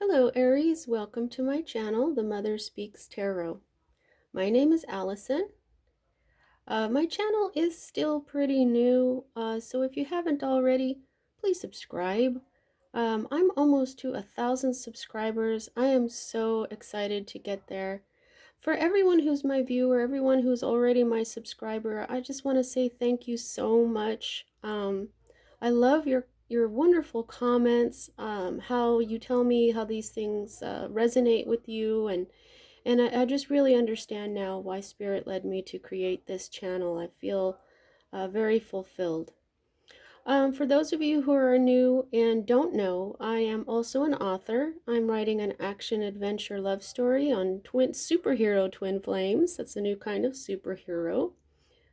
Hello Aries, welcome to my channel, The Mother Speaks Tarot. My name is Allison. My channel is still pretty new, so if you haven't already, please subscribe. I'm almost to 1,000 subscribers. I am so excited to get there. For everyone who's my viewer, everyone who's already my subscriber, I just want to say thank you so much. I love your wonderful comments, how you tell me how these things resonate with you, and I just really understand now why Spirit led me to create this channel. I feel very fulfilled. For those of you who are new and don't know, I am also an author. I'm writing an action-adventure love story on superhero twin flames. That's a new kind of superhero.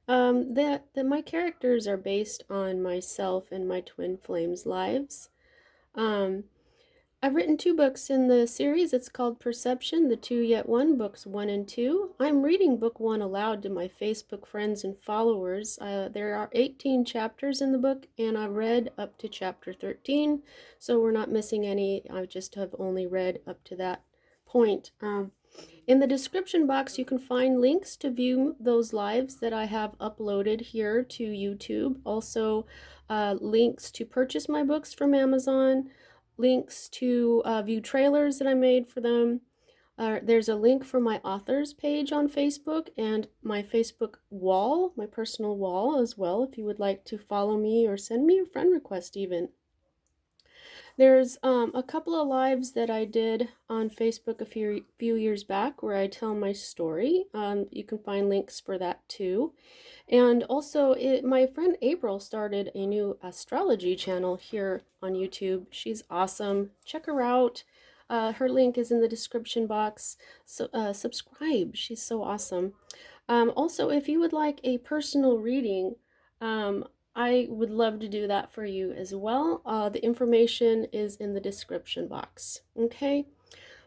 That my characters are based on myself and my twin flames' lives. Um, I've written 2 books in the series. It's called Perception, the Two Yet One, books 1 and 2. I'm reading book 1 aloud to my Facebook friends and followers. There are 18 chapters in the book, and I read up to chapter 13, so we're not missing any. I just have only read up to that point. In the description box, you can find links to view those lives that I have uploaded here to YouTube. Also, links to purchase my books from Amazon, links to view trailers that I made for them. There's a link for my authors page on Facebook and my Facebook wall, my personal wall as well, if you would like to follow me or send me a friend request even. There's a couple of lives that I did on Facebook a few years back where I tell my story. You can find links for that too. And also, my friend April started a new astrology channel here on YouTube. She's awesome. Check her out. Her link is in the description box. So subscribe. She's so awesome. Also, if you would like a personal reading, I would love to do that for you as well. The information is in the description box. Okay.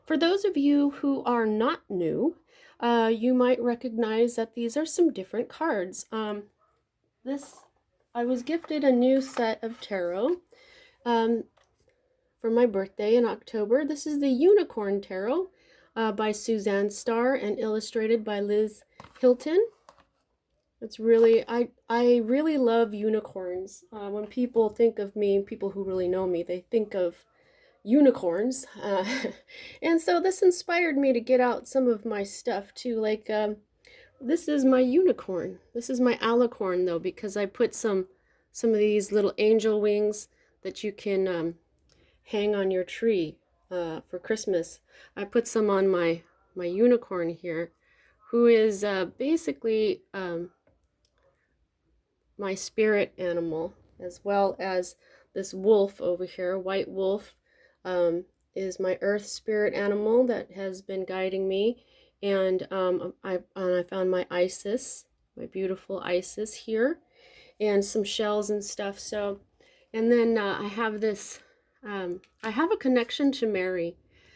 For those of you who are not new, you might recognize that these are some different cards. I was gifted a new set of tarot for my birthday in October. This is the Unicorn Tarot by Suzanne Starr and illustrated by Liz Hilton. It's really, I really love unicorns. When people think of me, people who really know me, they think of unicorns. And so this inspired me to get out some of my stuff too. Like, this is my unicorn. This is my alicorn though, because I put some of these little angel wings that you can hang on your tree for Christmas. I put some on my unicorn here, who is basically my spirit animal, as well as this wolf over here. White wolf is my earth spirit animal that has been guiding me, and I found my Isis, my beautiful Isis here, and some shells and stuff. So, and then I have this. I have a connection to Mary.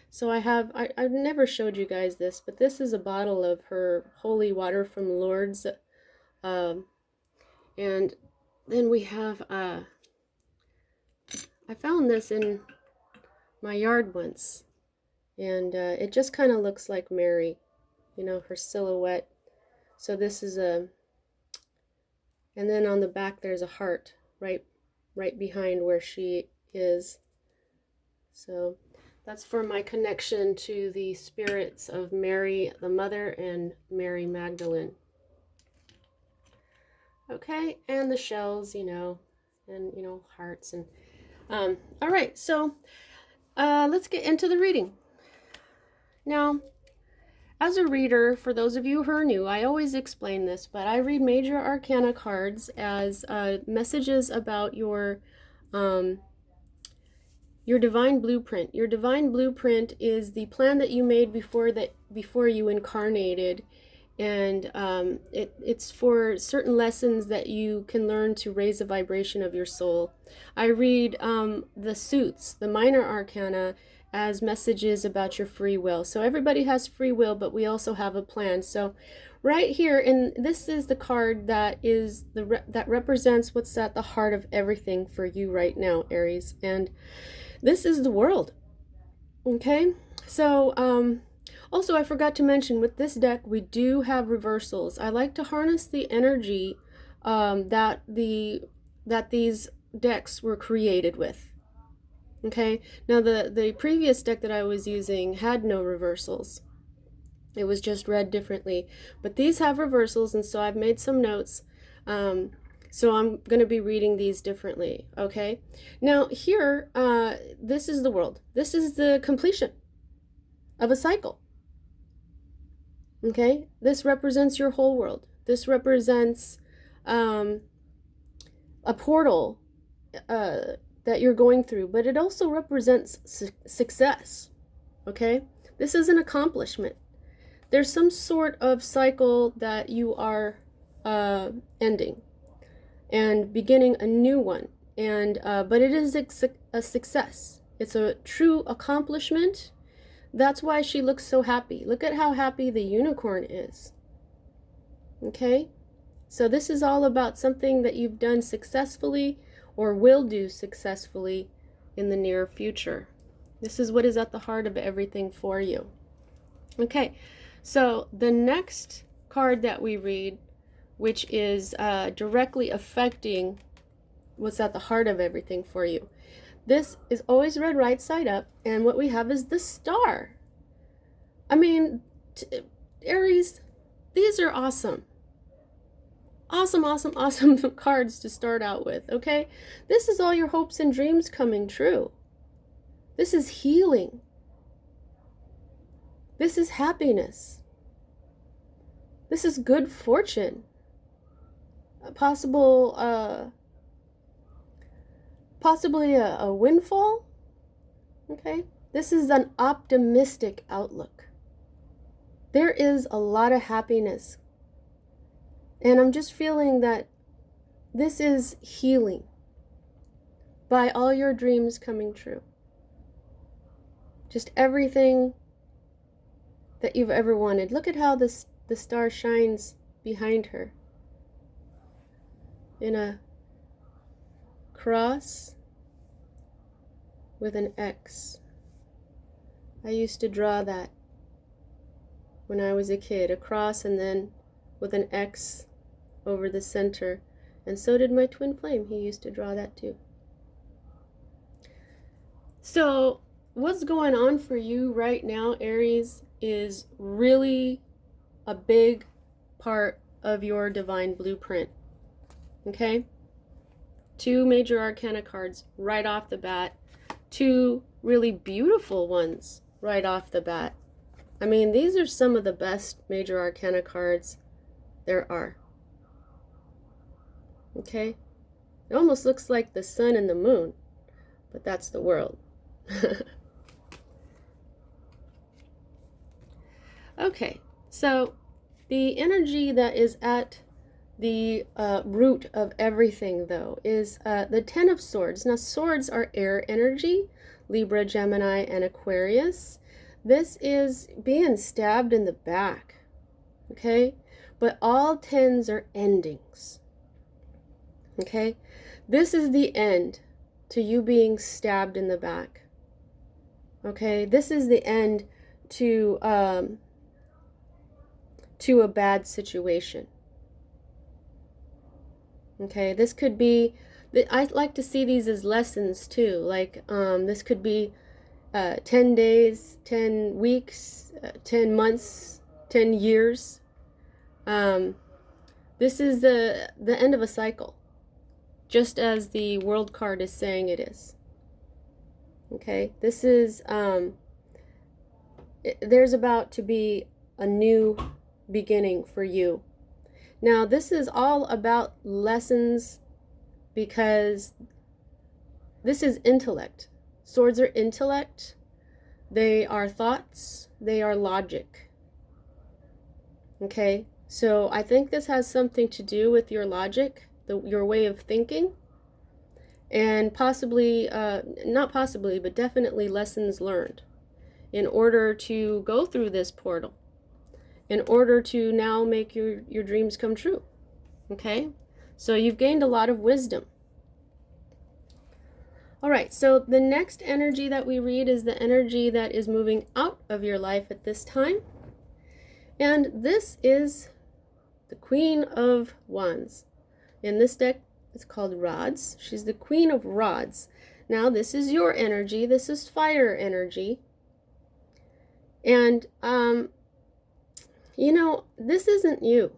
So I've never showed you guys this, but this is a bottle of her holy water from Lourdes. And then we have, I found this in my yard once, and it just kind of looks like Mary, you know, her silhouette. So this is and then on the back there's a heart right behind where she is. So that's for my connection to the spirits of Mary the Mother and Mary Magdalene. Okay, and the shells, you know, and, you know, hearts. And all right, so let's get into the reading. Now, as a reader, for those of you who are new, I always explain this, but I read major arcana cards as messages about your divine blueprint. Your divine blueprint is the plan that you made before you incarnated. And it's for certain lessons that you can learn to raise the vibration of your soul. I read the suits, the minor arcana, as messages about your free will. So everybody has free will, but we also have a plan. So right here, and this is the card that is that represents what's at the heart of everything for you right now, Aries. And this is the world. Okay, so also I forgot to mention with this deck we do have reversals. I like to harness the energy that these decks were created with. Okay, now the previous deck that I was using had no reversals. It was just read differently, but these have reversals, and so I've made some notes. Um, so I'm going to be reading these differently. Okay, now here, this is the world. This is the completion of a cycle. Okay, this represents your whole world. This represents a portal that you're going through, but it also represents success. Okay, this is an accomplishment. There's some sort of cycle that you are ending and beginning a new one, and but it is a success. It's a true accomplishment. That's why she looks so happy. Look at how happy the unicorn is. Okay? So this is all about something that you've done successfully or will do successfully in the near future. This is what is at the heart of everything for you. Okay, so the next card that we read, which is directly affecting what's at the heart of everything for you. This is always read right side up, and what we have is the star. I mean, Aries, these are awesome. Awesome, awesome, awesome cards to start out with, okay? This is all your hopes and dreams coming true. This is healing. This is happiness. This is good fortune. Possibly a windfall. Okay, this is an optimistic outlook. There is a lot of happiness, and I'm just feeling that this is healing by all your dreams coming true. Just everything that you've ever wanted. Look at how the star shines behind her in a cross with an X. I used to draw that when I was a kid, a cross and then with an X over the center. And so did my twin flame. He used to draw that too. So what's going on for you right now, Aries, is really a big part of your divine blueprint. Okay? 2 major arcana cards right off the bat. 2 really beautiful ones right off the bat. I mean, these are some of the best major arcana cards there are. Okay? It almost looks like the sun and the moon, but that's the world. Okay, so the energy that is at the root of everything, though, is the Ten of Swords. Now, swords are air energy, Libra, Gemini, and Aquarius. This is being stabbed in the back, okay? But all tens are endings, okay? This is the end to you being stabbed in the back, okay? This is the end to a bad situation. Okay, this could be, I like to see these as lessons too. Like this could be 10 days, 10 weeks, 10 months, 10 years. This is the end of a cycle, just as the world card is saying it is. Okay, this is, there's about to be a new beginning for you. Now, this is all about lessons because this is intellect. Swords are intellect. They are thoughts. They are logic. Okay, so I think this has something to do with your logic, your way of thinking, and possibly, not possibly, but definitely lessons learned in order to go through this portal, in order to now make your dreams come true. Okay? So you've gained a lot of wisdom. All right, so the next energy that we read is the energy that is moving out of your life at this time. And this is the Queen of Wands. In this deck, it's called Rods. She's the Queen of Rods. Now, this is your energy. This is fire energy. And, you know, this isn't you.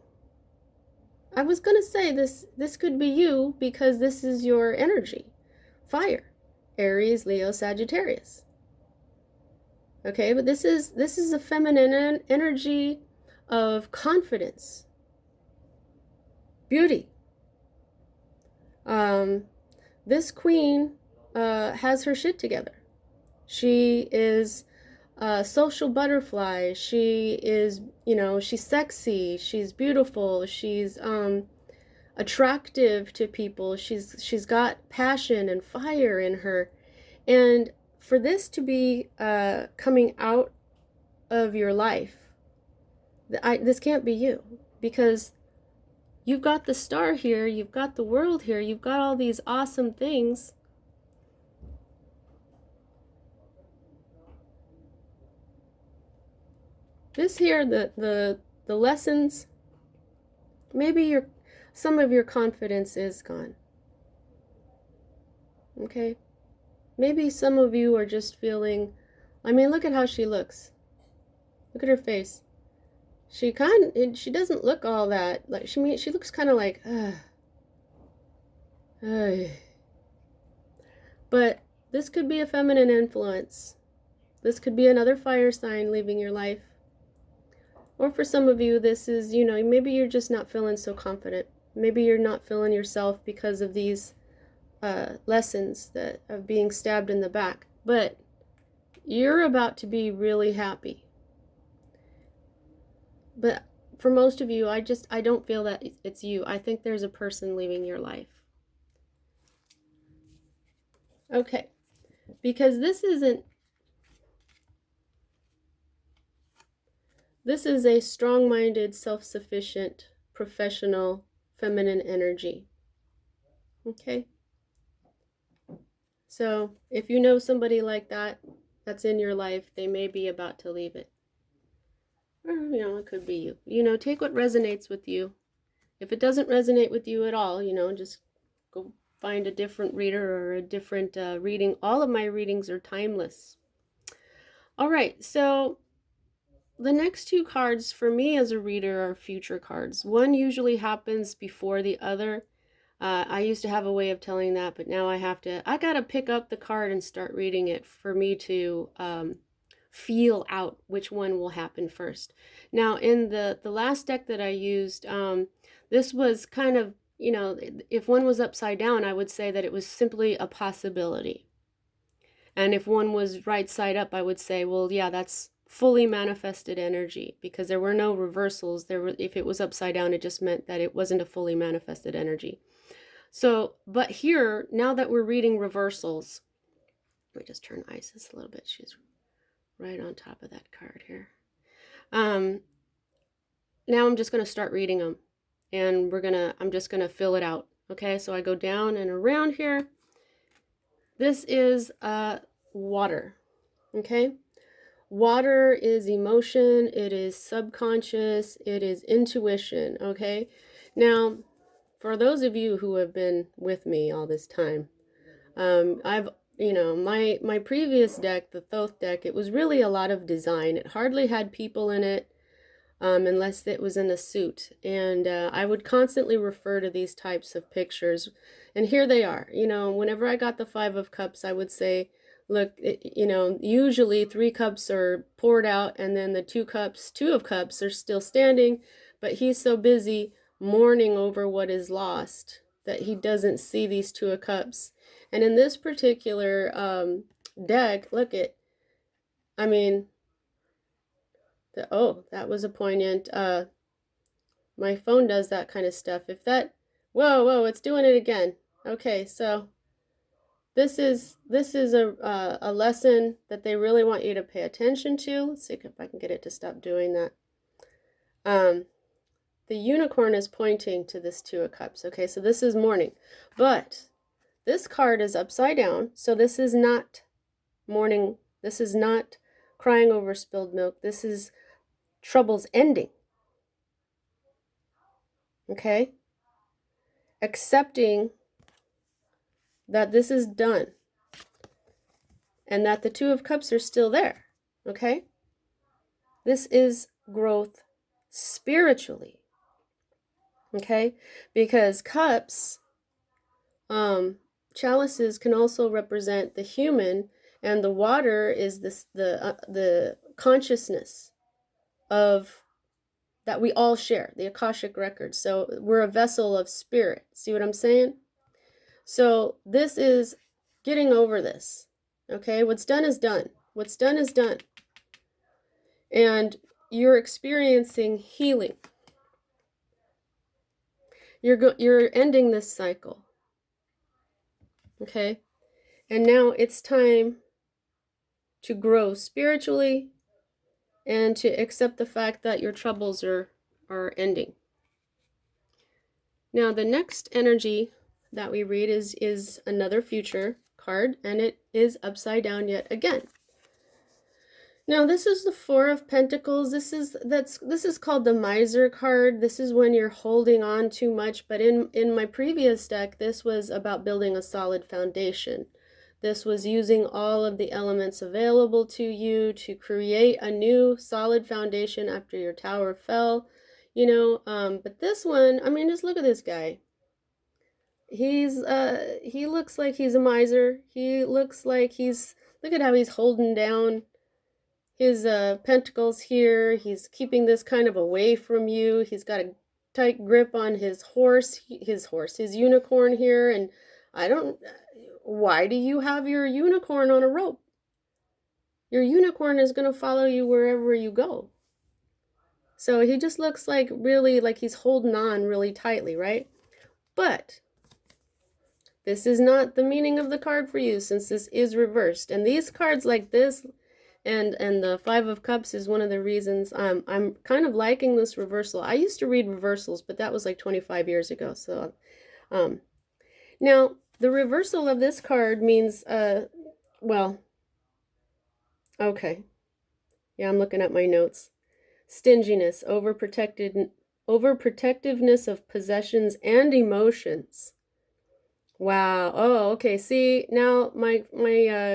I was going to say this could be you because this is your energy. Fire. Aries, Leo, Sagittarius. Okay, but this is a feminine energy of confidence, beauty. This queen has her shit together. She is a social butterfly. She is, you know, she's sexy. She's beautiful. She's attractive to people. She's got passion and fire in her. And for this to be coming out of your life, this can't be you, because you've got the star here, you've got the world here, you've got all these awesome things. This here, the lessons, maybe some of your confidence is gone. Okay? Maybe some of you are just feeling, I mean, look at how she looks. Look at her face. She doesn't look all that, like, she looks kind of like, But this could be a feminine influence. This could be another fire sign leaving your life. Or for some of you, this is, you know, maybe you're just not feeling so confident. Maybe you're not feeling yourself because of these lessons of being stabbed in the back. But you're about to be really happy. But for most of you, I don't feel that it's you. I think there's a person leaving your life. Okay. Because this is a strong-minded, self-sufficient, professional, feminine energy. Okay? So if you know somebody like that, that's in your life, they may be about to leave it. Or, you know, it could be you. You know, take what resonates with you. If it doesn't resonate with you at all, you know, just go find a different reader or a different reading. All of my readings are timeless. All right, so the next two cards for me as a reader are future cards. One usually happens before the other. I used to have a way of telling that, but now I gotta pick up the card and start reading it for me to feel out which one will happen first. Now, in the last deck that I used, this was kind of, you know, if one was upside down, I would say that it was simply a possibility. And if one was right side up, I would say, well, yeah, that's fully manifested energy, because there were no reversals. If it was upside down, it just meant that it wasn't a fully manifested energy. So, but here, now that we're reading reversals, let me just turn Isis a little bit. She's right on top of that card here. Now I'm just going to start reading them, and I'm just going to fill it out. Okay, so I go down and around here. This is water. Okay, water is emotion, it is subconscious, it is intuition. Okay, now for those of you who have been with me all this time, you know, my previous deck, the Thoth deck, it was really a lot of design. It hardly had people in it, unless it was in a suit. And I would constantly refer to these types of pictures. And here they are. You know, whenever I got the Five of Cups, I would say, look, you know, usually 3 cups are poured out, and then the 2 of cups are still standing. But he's so busy mourning over what is lost that he doesn't see these 2 of cups. And in this particular deck, look at, I mean, that was a poignant, my phone does that kind of stuff. If that, whoa, it's doing it again. Okay, so this is a lesson that they really want you to pay attention to. Let's see if I can get it to stop doing that. The unicorn is pointing to this 2 of cups. Okay, so this is mourning, but this card is upside down, so this is not mourning, this is not crying over spilled milk, this is troubles ending. Okay? Accepting that this is done and that the Two of Cups are still there. Okay? This is growth spiritually. Okay? Because cups, chalices can also represent the human, and the water is the consciousness of that we all share, the Akashic records. So we're a vessel of spirit. See what I'm saying? So this is getting over this. Okay? What's done is done. What's done is done. And you're experiencing healing. You're ending this cycle. Okay? And now it's time to grow spiritually and to accept the fact that your troubles are ending. Now the next energy that we read is another future card, and it is upside down yet again. Now this is the Four of Pentacles. This is called the Miser card. This is when you're holding on too much, but in my previous deck, this was about building a solid foundation. This was using all of the elements available to you to create a new solid foundation after your tower fell, you know. But this one, I mean, just look at this guy. He looks like he's a miser. He looks like look at how he's holding down his pentacles here. He's keeping this kind of away from you. He's got a tight grip on his unicorn here. And why do you have your unicorn on a rope? Your unicorn is going to follow you wherever you go. So he just looks like really like he's holding on really tightly, right? But this is not the meaning of the card for you, since this is reversed. And these cards like this and the Five of Cups is one of the reasons I'm kind of liking this reversal. I used to read reversals, but that was like 25 years ago. So now the reversal of this card means well, okay. Yeah, I'm looking at my notes. Stinginess, overprotectiveness of possessions and emotions. Wow. Oh, okay. See, now my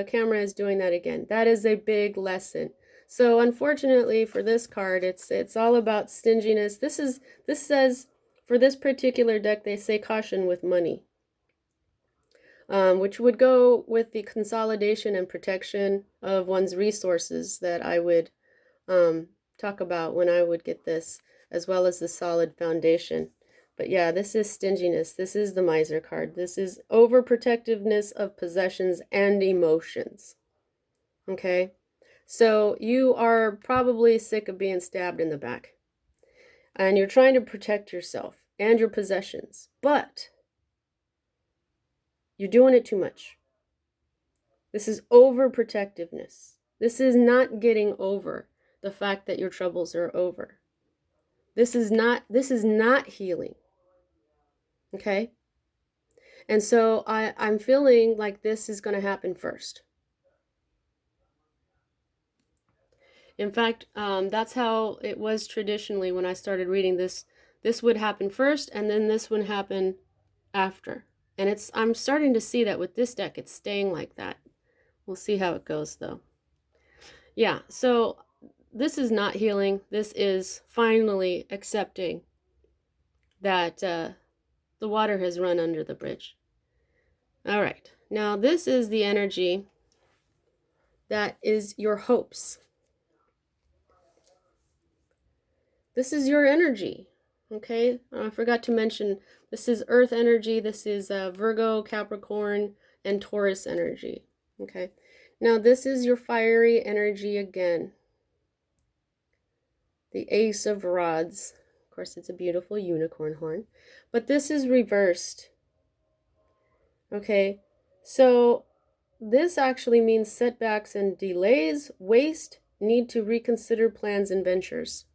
camera is doing that again. That is a big lesson. So unfortunately for this card, it's all about stinginess. This says for this particular deck, they say caution with money, which would go with the consolidation and protection of one's resources that I would talk about when I would get this, as well as the solid foundation. But yeah, this is stinginess. This is the Miser card. This is overprotectiveness of possessions and emotions. Okay? So you are probably sick of being stabbed in the back. And you're trying to protect yourself and your possessions. But you're doing it too much. This is overprotectiveness. This is not getting over the fact that your troubles are over. This is not healing. Okay? And so I'm feeling like this is going to happen first. In fact, that's how it was traditionally when I started reading this. This would happen first, and then this would happen after. And I'm starting to see that with this deck, it's staying like that. We'll see how it goes, though. Yeah, so this is not healing. This is finally accepting that the water has run under the bridge. All right, now this is the energy that is your hopes. This is your energy, okay? I forgot to mention, this is Earth energy. This is Virgo, Capricorn, and Taurus energy, okay? Now this is your fiery energy again. The Ace of Rods. Of course, it's a beautiful unicorn horn. But this is reversed. Okay, so this actually means setbacks and delays, waste, need to reconsider plans and ventures.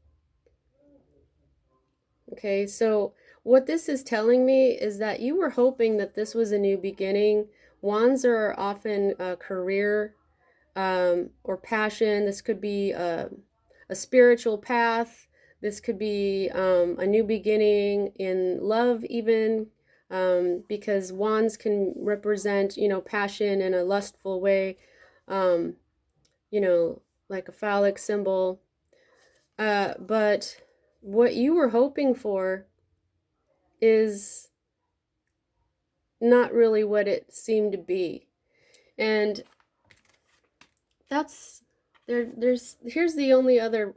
Okay, so what this is telling me is that you were hoping that this was a new beginning. Wands are often a career or passion. This could be a spiritual path. This could be a new beginning in love, even, because wands can represent, passion in a lustful way, um, like a phallic symbol. But what you were hoping for is not really what it seemed to be. And that's here's the only other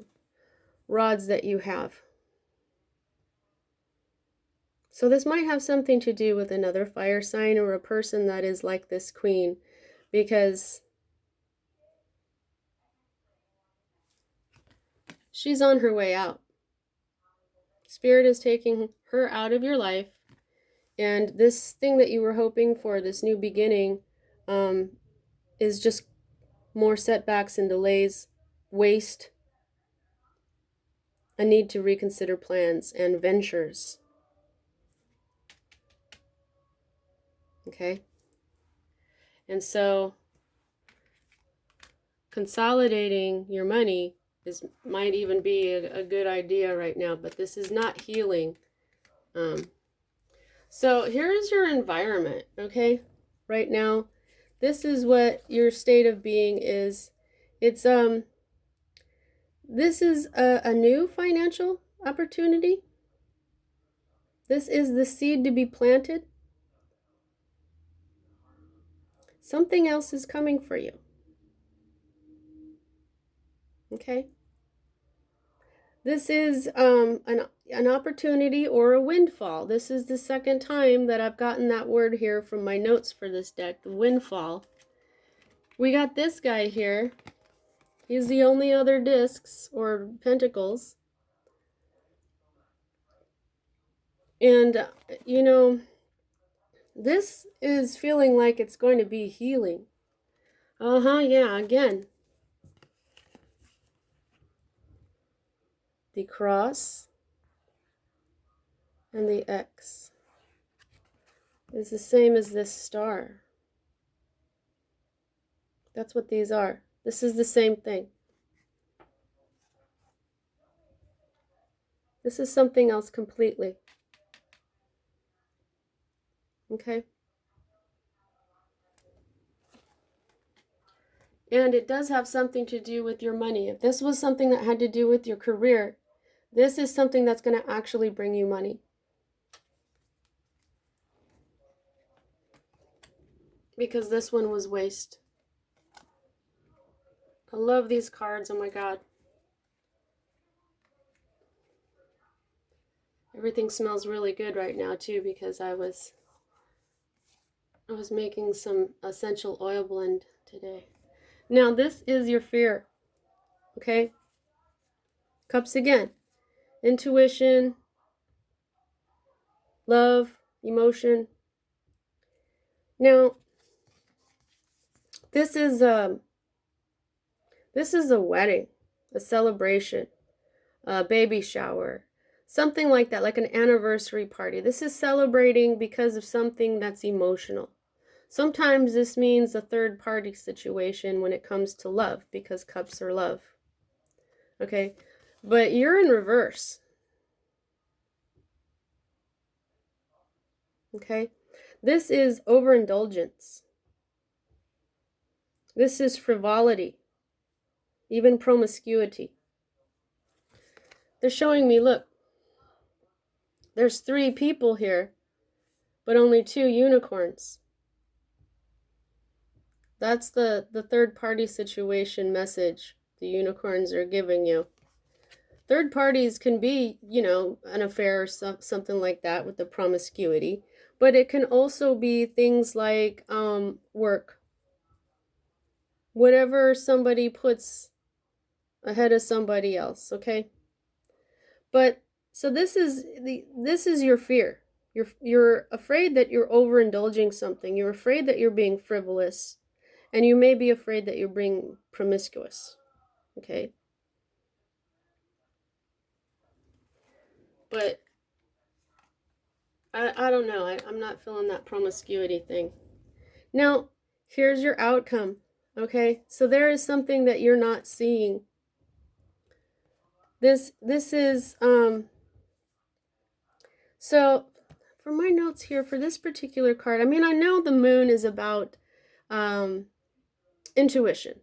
rods that you have. So this might have something to do with another fire sign or a person that is like this queen, because she's on her way out. Spirit is taking her out of your life, and this thing that you were hoping for, this new beginning, is just more setbacks and delays, waste, a need to reconsider plans and ventures. Okay? And so consolidating your money might even be a good idea right now, but this is not healing. So here's your environment, okay? Right now, this is what your state of being is. It's this is a new financial opportunity. This is the seed to be planted. Something else is coming for you. Okay? This is an opportunity or a windfall. This is the second time that I've gotten that word here from my notes for this deck, the windfall. We got this guy here. He's the only other discs or pentacles. And, this is feeling like it's going to be healing. Yeah, again. The cross and the X is the same as this star. That's what these are. This is the same thing. This is something else completely. Okay? And it does have something to do with your money. If this was something that had to do with your career, this is something that's going to actually bring you money. Because this one was waste. I love these cards. Oh my God. Everything smells really good right now too, because I was making some essential oil blend today. Now this is your fear. Okay? Cups again. Intuition, love, emotion. Now this is a wedding, a celebration, a baby shower, something like that, like an anniversary party. This is celebrating because of something that's emotional. Sometimes this means a third party situation when it comes to love, because cups are love. Okay? But you're in reverse. Okay? This is overindulgence. This is frivolity, even promiscuity. They're showing me, look, there's 3 people here, but only 2 unicorns. That's the third party situation message the unicorns are giving you. Third parties can be, an affair or something like that with the promiscuity, but it can also be things like work. Whatever somebody puts ahead of somebody else, okay? But so this is your fear. You're afraid that you're overindulging something. You're afraid that you're being frivolous, and you may be afraid that you're being promiscuous. Okay? But I don't know. I'm not feeling that promiscuity thing. Now, here's your outcome. Okay, so there is something that you're not seeing. This is so for my notes here for this particular card, I mean, I know the moon is about intuition.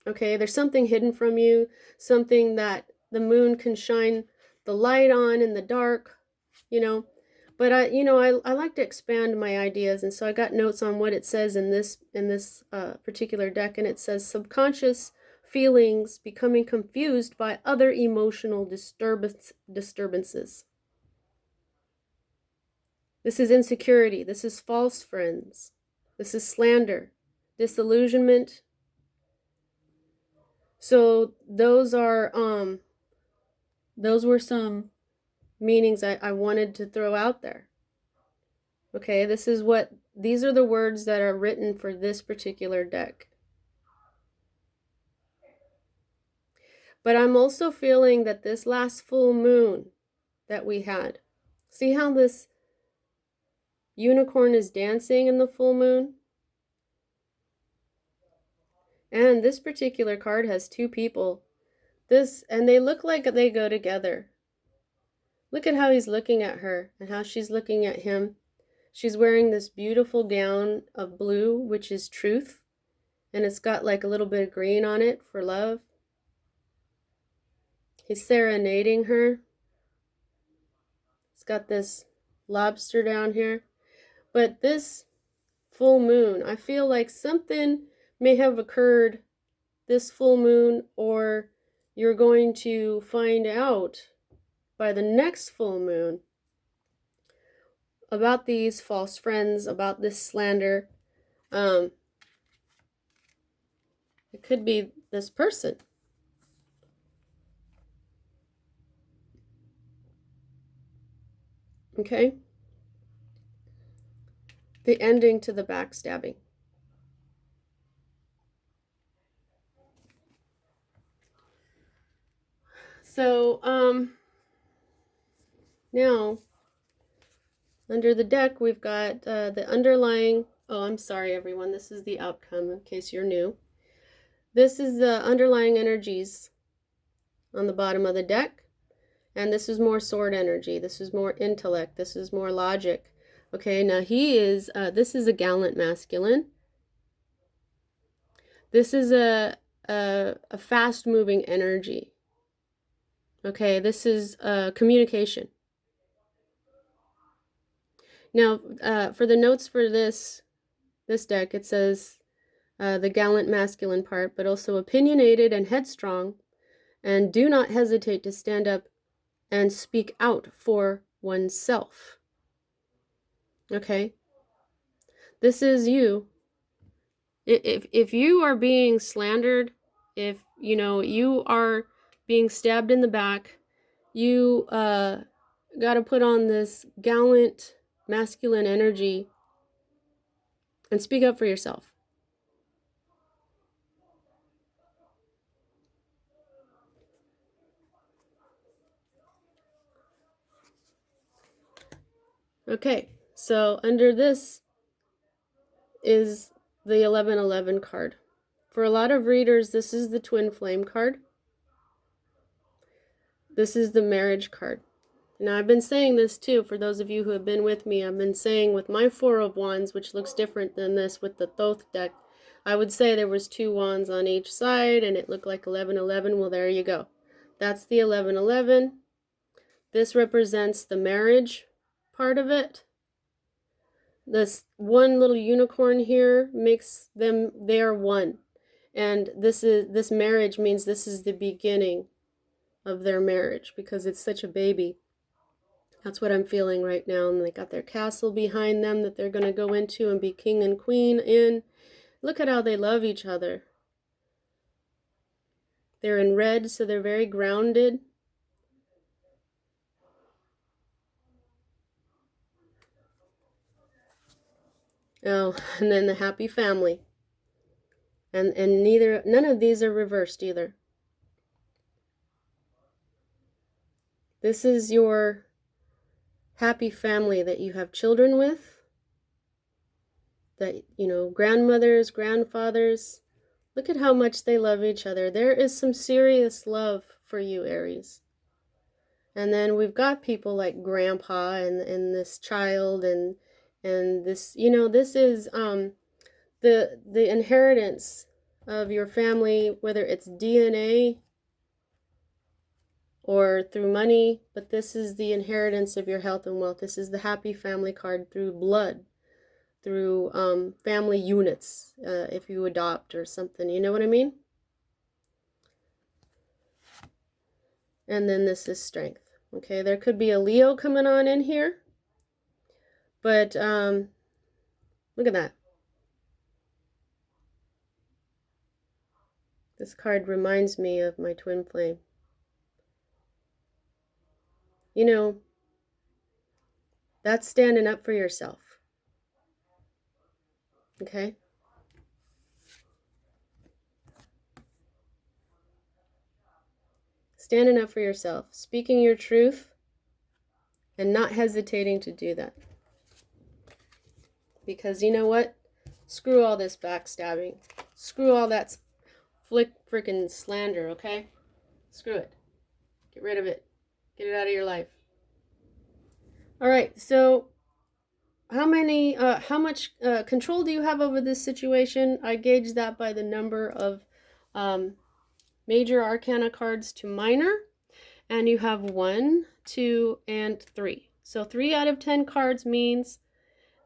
Okay, there's something hidden from you, something that the moon can shine the light on in the dark, you know. But I like to expand my ideas, and so I got notes on what it says in this particular deck, and it says subconscious feelings becoming confused by other emotional disturbances. This is insecurity. This is false friends. This is slander, disillusionment. So those were some meanings I wanted to throw out there. Okay, these are the words that are written for this particular deck. But I'm also feeling that this last full moon that we had, see how this unicorn is dancing in the full moon? And this particular card has two people. And they look like they go together. Look at how he's looking at her and how she's looking at him. She's wearing this beautiful gown of blue, which is truth. And it's got like a little bit of green on it for love. He's serenading her. It's got this lobster down here. But this full moon, I feel like something may have occurred this full moon, or you're going to find out by the next full moon about these false friends, about this slander. It could be this person. Okay? The ending to the backstabbing. So, now, under the deck, we've got the underlying, oh, I'm sorry, everyone. This is the outcome, in case you're new. This is the underlying energies on the bottom of the deck. And this is more sword energy. This is more intellect. This is more logic. Okay, now this is a gallant masculine. This is a fast-moving energy. Okay, this is communication. Now, for the notes for this deck, it says the gallant masculine part, but also opinionated and headstrong, and do not hesitate to stand up and speak out for oneself. Okay? This is you. If you are being slandered, if you are being stabbed in the back, you got to put on this gallant masculine energy and speak up for yourself. Okay, so under this is the 1111 card. For a lot of readers, this is the twin flame card. This is the marriage card. Now, I've been saying this too, for those of you who have been with me, I've been saying with my Four of Wands, which looks different than this with the Thoth deck, I would say there was two wands on each side and it looked like 1111. Well, there you go. That's the 1111. This represents the marriage part of it. This one little unicorn here makes them, they are one. And this marriage means this is the beginning of their marriage because it's such a baby. That's what I'm feeling right now. And they got their castle behind them that they're going to go into and be king and queen in. Look at how they love each other. They're in red, so they're very grounded. Oh, and then the happy family. And none of these are reversed either. This is your happy family that you have children with, that, you know, grandmothers, grandfathers. Look at how much they love each other. There is some serious love for you, Aries. And then we've got people like grandpa and this child and this, you know, this is the inheritance of your family, whether it's DNA or through money, but this is the inheritance of your health and wealth. This is the happy family card through blood, through family units, if you adopt or something, you know what I mean? And then this is strength. Okay, there could be a Leo coming on in here, but look at that. This card reminds me of my twin flame. You know, that's standing up for yourself. Okay? Standing up for yourself, speaking your truth, and not hesitating to do that. Because you know what? Screw all this backstabbing. Screw all that frickin' slander, okay? Screw it. Get rid of it. Get it out of your life. All right, so how much control do you have over this situation? I gauge that by the number of major arcana cards to minor, and you have 1, 2, and 3. So 3 out of 10 cards means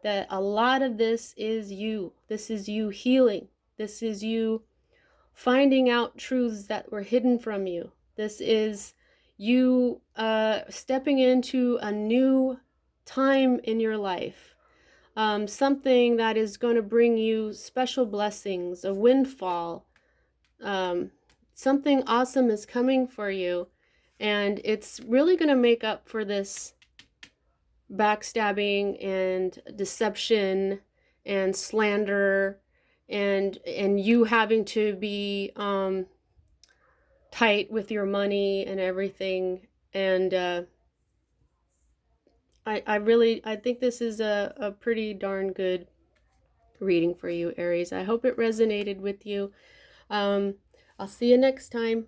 that a lot of this is you. This is you healing. This is you finding out truths that were hidden from you. This is you stepping into a new time in your life. Something that is going to bring you special blessings, a windfall. Something awesome is coming for you, and it's really going to make up for this backstabbing and deception and slander and you having to be tight with your money and everything. And I think this is a pretty darn good reading for you, Aries. I hope it resonated with you. I'll see you next time.